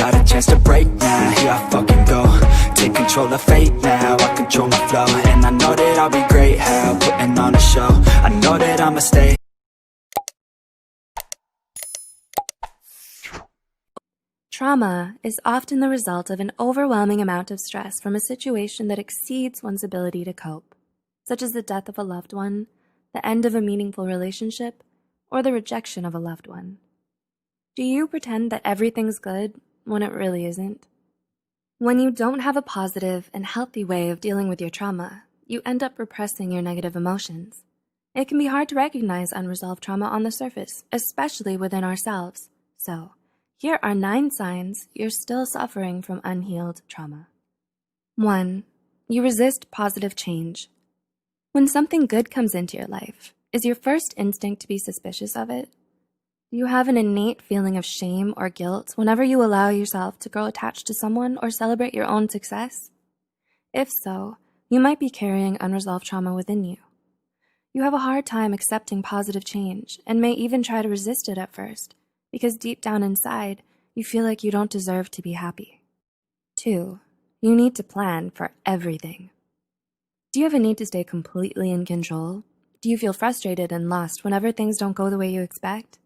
got a chance to break now, here I fucking go. Take control of fate now, I control my flow. And I know that I'll be great, how putting on a show. I know that I'ma stay. Trauma is often the result of an overwhelming amount of stress from a situation that exceeds one's ability to cope, such as the death of a loved one, the end of a meaningful relationship, or the rejection of a loved one. Do you pretend that everything's good when it really isn't? When you don't have a positive and healthy way of dealing with your trauma, you end up repressing your negative emotions. It can be hard to recognize unresolved trauma on the surface, especially within ourselves. So, here are 9 signs you're still suffering from unhealed trauma. 1. You resist positive change. When something good comes into your life, is your first instinct to be suspicious of it? Do you have an innate feeling of shame or guilt whenever you allow yourself to grow attached to someone or celebrate your own success? If so, you might be carrying unresolved trauma within you. You have a hard time accepting positive change and may even try to resist it at first, because deep down inside, you feel like you don't deserve to be happy. 2. You need to plan for everything. Do you have a need to stay completely in control? Do you feel frustrated and lost whenever things don't go the way you expect?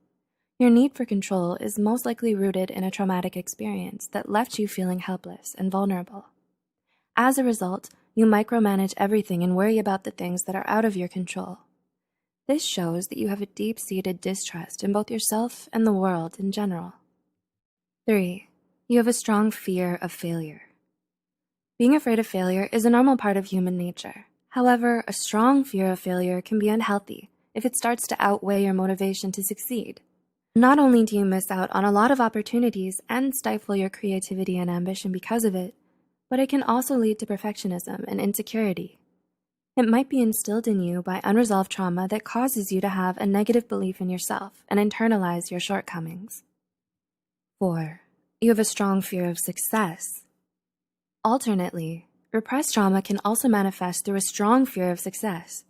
Your need for control is most likely rooted in a traumatic experience that left you feeling helpless and vulnerable. As a result, you micromanage everything and worry about the things that are out of your control. This shows that you have a deep-seated distrust in both yourself and the world in general. 3. You have a strong fear of failure. Being afraid of failure is a normal part of human nature. However, a strong fear of failure can be unhealthy if it starts to outweigh your motivation to succeed. Not only do you miss out on a lot of opportunities and stifle your creativity and ambition because of it, but it can also lead to perfectionism and insecurity. It might be instilled in you by unresolved trauma that causes you to have a negative belief in yourself and internalize your shortcomings. 4. You have a strong fear of success. Alternately, repressed trauma can also manifest through a strong fear of success.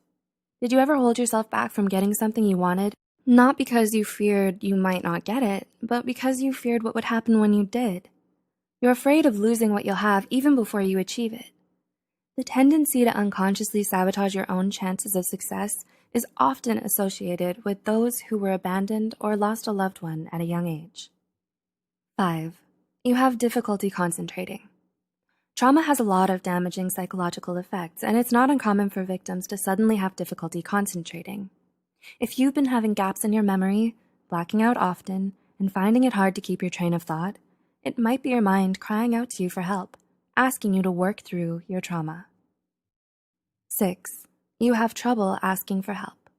Did you ever hold yourself back from getting something you wanted, not because you feared you might not get it, but because you feared what would happen when you did? You're afraid of losing what you'll have even before you achieve it. The tendency to unconsciously sabotage your own chances of success is often associated with those who were abandoned or lost a loved one at a young age. 5. You have difficulty concentrating. Trauma has a lot of damaging psychological effects, and it's not uncommon for victims to suddenly have difficulty concentrating. If you've been having gaps in your memory, blacking out often, and finding it hard to keep your train of thought, it might be your mind crying out to you for help, asking you to work through your trauma. 6. You have trouble asking for help.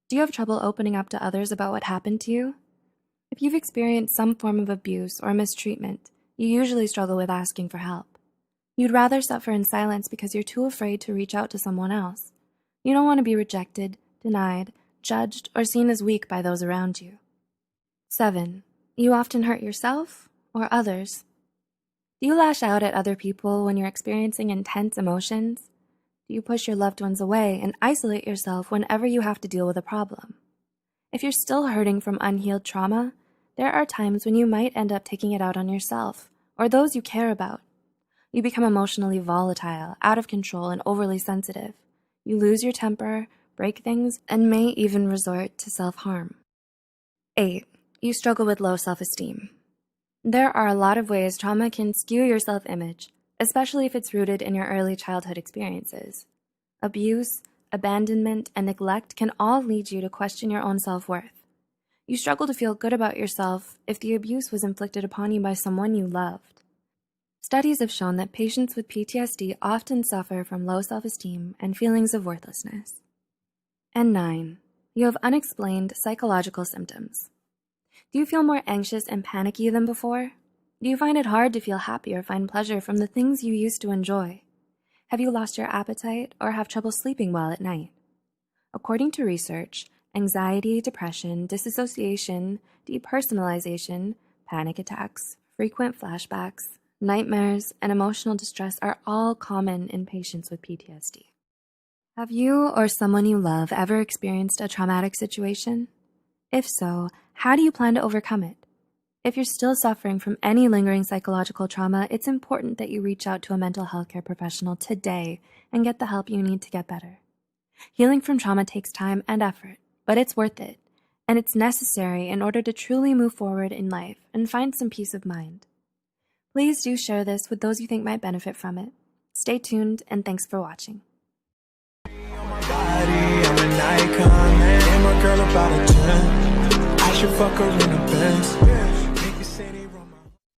Do you have trouble opening up to others about what happened to you? If you've experienced some form of abuse or mistreatment, you usually struggle with asking for help. You'd rather suffer in silence because you're too afraid to reach out to someone else. You don't want to be rejected, denied, judged, or seen as weak by those around you. 7. You often hurt yourself or others. Do you lash out at other people when you're experiencing intense emotions? Do you push your loved ones away and isolate yourself whenever you have to deal with a problem? If you're still hurting from unhealed trauma, there are times when you might end up taking it out on yourself or those you care about. You become emotionally volatile, out of control, and overly sensitive. You lose your temper, break things, and may even resort to self-harm. 8. You struggle with low self-esteem. There are a lot of ways trauma can skew your self-image, especially if it's rooted in your early childhood experiences. Abuse, abandonment, and neglect can all lead you to question your own self-worth. You struggle to feel good about yourself if the abuse was inflicted upon you by someone you loved. Studies have shown that patients with PTSD often suffer from low self-esteem and feelings of worthlessness. And 9. You have unexplained psychological symptoms. Do you feel more anxious and panicky than before? Do you find it hard to feel happy or find pleasure from the things you used to enjoy? Have you lost your appetite or have trouble sleeping well at night? According to research, anxiety, depression, disassociation, depersonalization, panic attacks, frequent flashbacks, nightmares, and emotional distress are all common in patients with PTSD. Have you or someone you love ever experienced a traumatic situation? If so, how do you plan to overcome it? If you're still suffering from any lingering psychological trauma, it's important that you reach out to a mental health care professional today and get the help you need to get better. Healing from trauma takes time and effort, but it's worth it, and it's necessary in order to truly move forward in life and find some peace of mind. Please do share this with those you think might benefit from it. Stay tuned, and thanks for watching. I'm an icon, man. And my girl about a 10. I should fuck her in a Benz.